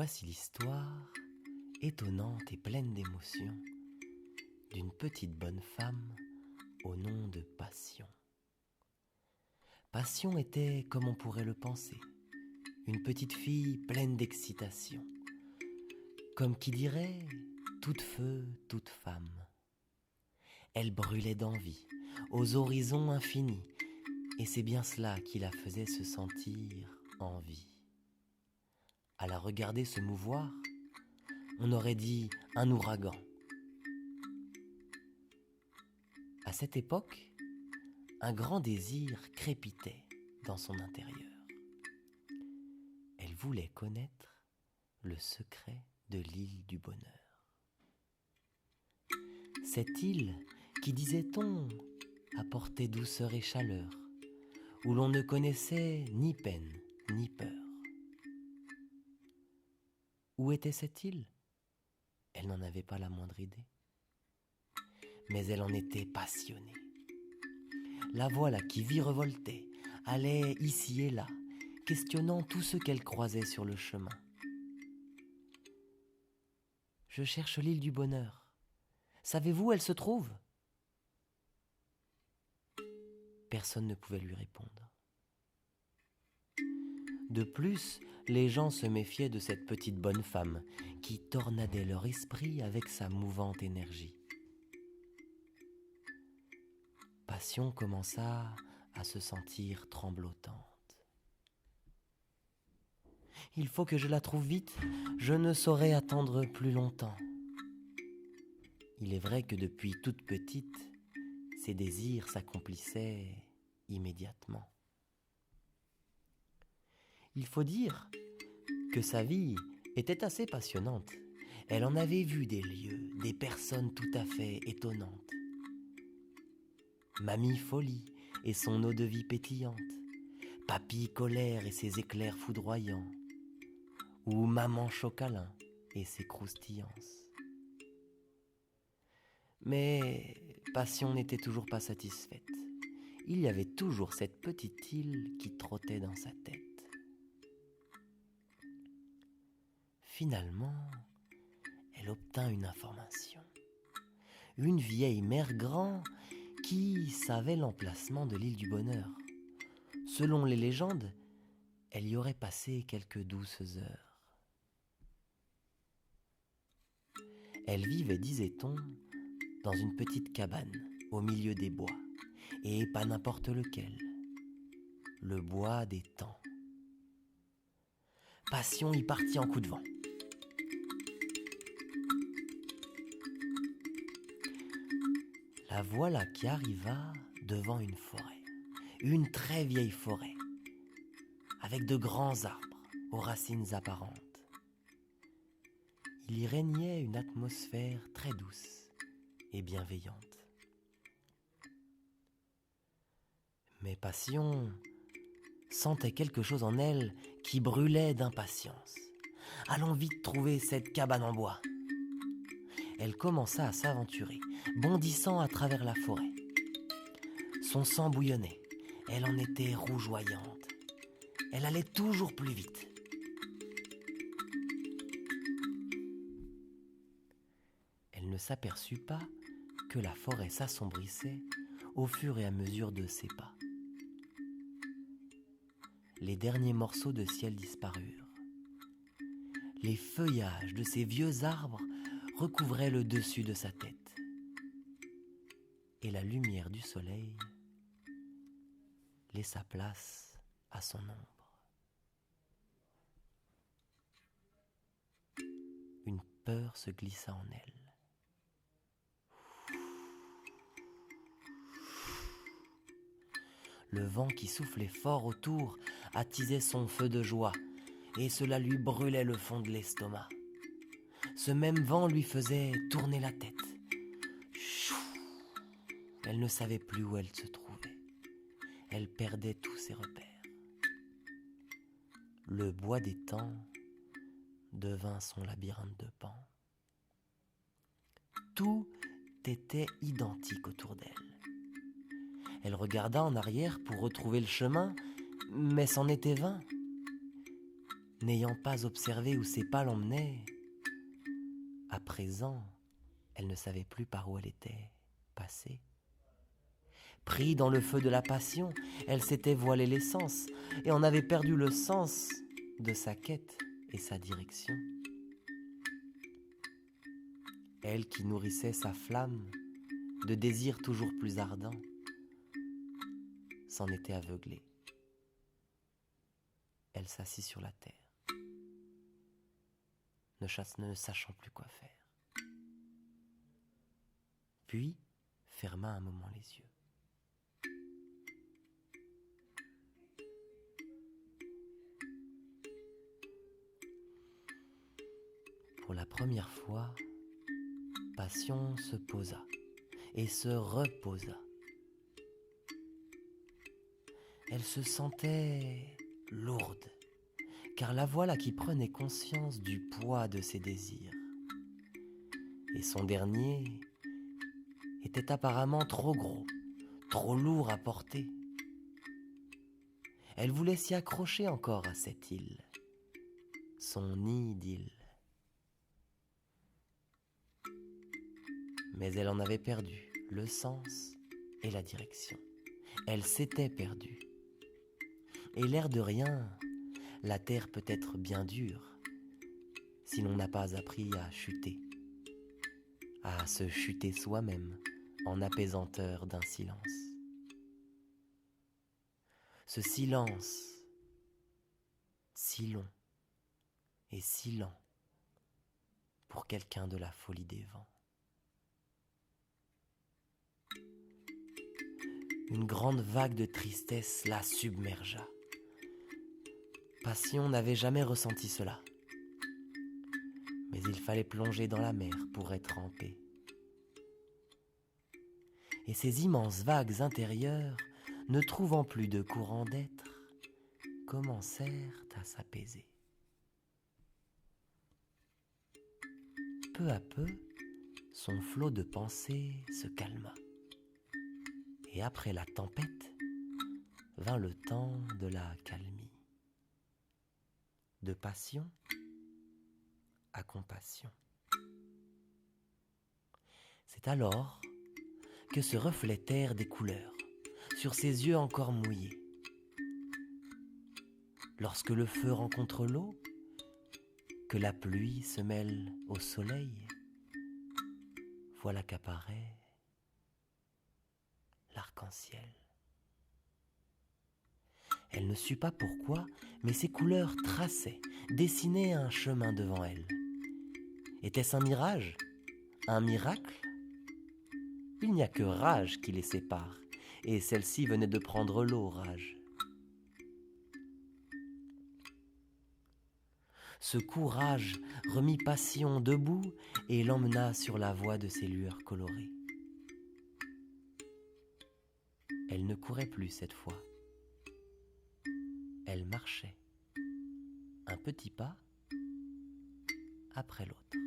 Voici l'histoire étonnante et pleine d'émotions d'une petite bonne femme au nom de Passion. Passion était, comme on pourrait le penser, une petite fille pleine d'excitation, comme qui dirait toute feu, toute femme. Elle brûlait d'envie, aux horizons infinis, et c'est bien cela qui la faisait se sentir en vie. À la regarder se mouvoir, on aurait dit un ouragan. À cette époque, un grand désir crépitait dans son intérieur. Elle voulait connaître le secret de l'île du bonheur. Cette île qui, disait-on, apportait douceur et chaleur, où l'on ne connaissait ni peine ni peur. Où était cette île ? Elle n'en avait pas la moindre idée. Mais elle en était passionnée. La voilà qui virevoltait, allait ici et là, questionnant tout ce qu'elle croisait sur le chemin. « Je cherche l'île du bonheur. Savez-vous où elle se trouve ?» Personne ne pouvait lui répondre. De plus, les gens se méfiaient de cette petite bonne femme qui tornadait leur esprit avec sa mouvante énergie. Passion commença à se sentir tremblotante. « Il faut que je la trouve vite, je ne saurais attendre plus longtemps. » Il est vrai que depuis toute petite, ses désirs s'accomplissaient immédiatement. Il faut dire que sa vie était assez passionnante. Elle en avait vu des lieux, des personnes tout à fait étonnantes. Mamie Folie et son eau de vie pétillante, Papy Colère et ses éclairs foudroyants, ou Maman Chocalin et ses croustillances. Mais Passion n'était toujours pas satisfaite. Il y avait toujours cette petite île qui trottait dans sa tête. Finalement, elle obtint une information. Une vieille mère grand qui savait l'emplacement de l'île du bonheur. Selon les légendes, elle y aurait passé quelques douces heures. Elle vivait, disait-on, dans une petite cabane au milieu des bois, et pas n'importe lequel, le bois des temps. Passion y partit en coup de vent. La voilà qui arriva devant une forêt, une très vieille forêt, avec de grands arbres aux racines apparentes. Il y régnait une atmosphère très douce et bienveillante. Mais Passion sentait quelque chose en elle qui brûlait d'impatience. Allons vite trouver cette cabane en bois. Elle commença à s'aventurer, bondissant à travers la forêt. Son sang bouillonnait, elle en était rougeoyante. Elle allait toujours plus vite. Elle ne s'aperçut pas que la forêt s'assombrissait au fur et à mesure de ses pas. Les derniers morceaux de ciel disparurent. Les feuillages de ces vieux arbres recouvraient le dessus de sa tête. Et la lumière du soleil laissa place à son ombre. Une peur se glissa en elle. Le vent qui soufflait fort autour attisait son feu de joie, et cela lui brûlait le fond de l'estomac. Ce même vent lui faisait tourner la tête. Elle ne savait plus où elle se trouvait. Elle perdait tous ses repères. Le bois des temps devint son labyrinthe de pan. Tout était identique autour d'elle. Elle regarda en arrière pour retrouver le chemin, mais c'en était vain. n'ayant pas observé où ses pas l'emmenaient. À présent, elle ne savait plus par où elle était passée. Pris dans le feu de la passion, elle s'était voilée les sens et en avait perdu le sens de sa quête et sa direction. Elle qui nourrissait sa flamme de désirs toujours plus ardents, s'en était aveuglée. Elle s'assit sur la terre, ne sachant plus quoi faire. Puis ferma un moment les yeux. Pour la première fois, Passion se posa et se reposa. Elle se sentait lourde, car la voilà qui prenait conscience du poids de ses désirs. Et son dernier était apparemment trop gros, trop lourd à porter. Elle voulait s'y accrocher encore à cette île, son nid d'île. Mais elle en avait perdu le sens et la direction. Elle s'était perdue. Et l'air de rien, la terre peut être bien dure si l'on n'a pas appris à chuter, à se chuter soi-même en apaisanteur d'un silence. Ce silence, si long et si lent pour quelqu'un de la folie des vents. Une grande vague de tristesse la submergea. Passion n'avait jamais ressenti cela. Mais il fallait plonger dans la mer pour être en paix. Et ces immenses vagues intérieures, ne trouvant plus de courant d'être, commencèrent à s'apaiser. Peu à peu, son flot de pensées se calma. Et après la tempête, vint le temps de la calmie. De passion à compassion. C'est alors que se reflétèrent des couleurs sur ses yeux encore mouillés. Lorsque le feu rencontre l'eau, que la pluie se mêle au soleil, voilà qu'apparaît l'arc-en-ciel. Elle ne sut pas pourquoi, mais ces couleurs traçaient, dessinaient un chemin devant elle. Était-ce un mirage? Un miracle? Il n'y a que Rage qui les sépare, et celle-ci venait de prendre l'eau, Rage. Ce coup, Rage remit Passion debout et l'emmena sur la voie de ses lueurs colorées. Elle ne courait plus cette fois. Elle marchait, un petit pas après l'autre.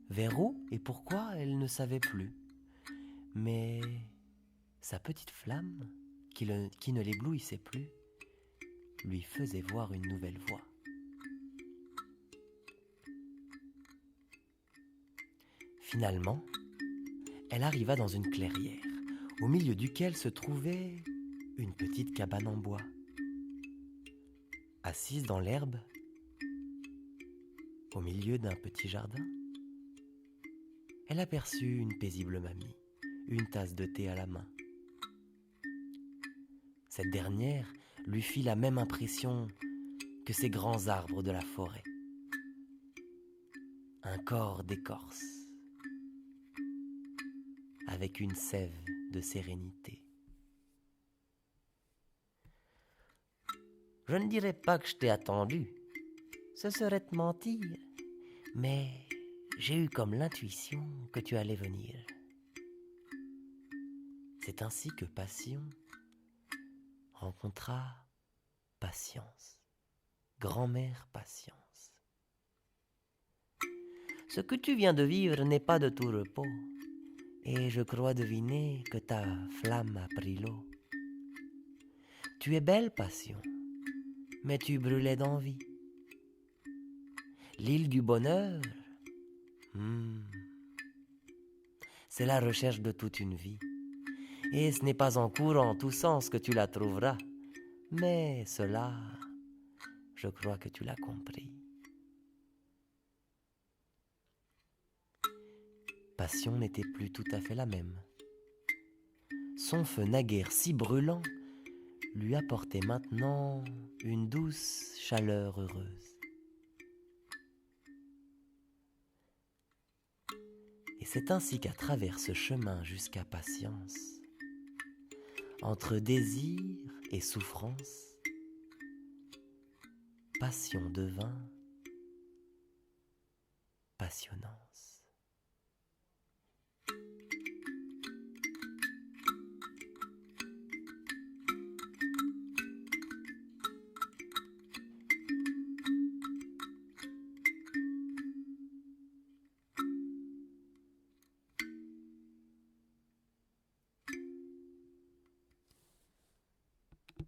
Vers où et pourquoi elle ne savait plus. Mais sa petite flamme, qui ne l'éblouissait plus, lui faisait voir une nouvelle voie. Finalement, elle arriva dans une clairière, au milieu duquel se trouvait une petite cabane en bois. Assise dans l'herbe, au milieu d'un petit jardin, elle aperçut une paisible mamie, une tasse de thé à la main. Cette dernière lui fit la même impression que ces grands arbres de la forêt. Un corps d'écorce, avec une sève de sérénité. Je ne dirais pas que je t'ai attendu, ce serait te mentir, mais j'ai eu comme l'intuition que tu allais venir. C'est ainsi que Passion rencontra Patience, grand-mère Patience. Ce que tu viens de vivre n'est pas de tout repos. et je crois deviner que ta flamme a pris l'eau. Tu es belle, passion, mais tu brûlais d'envie. L'île du bonheur, c'est la recherche de toute une vie. Et ce n'est pas en courant tous sens que tu la trouveras, mais cela, je crois que tu l'as compris. Passion n'était plus tout à fait la même. Son feu naguère si brûlant lui apportait maintenant une douce chaleur heureuse. Et c'est ainsi qu'à travers ce chemin jusqu'à patience, entre désir et souffrance, passion devint passionnance.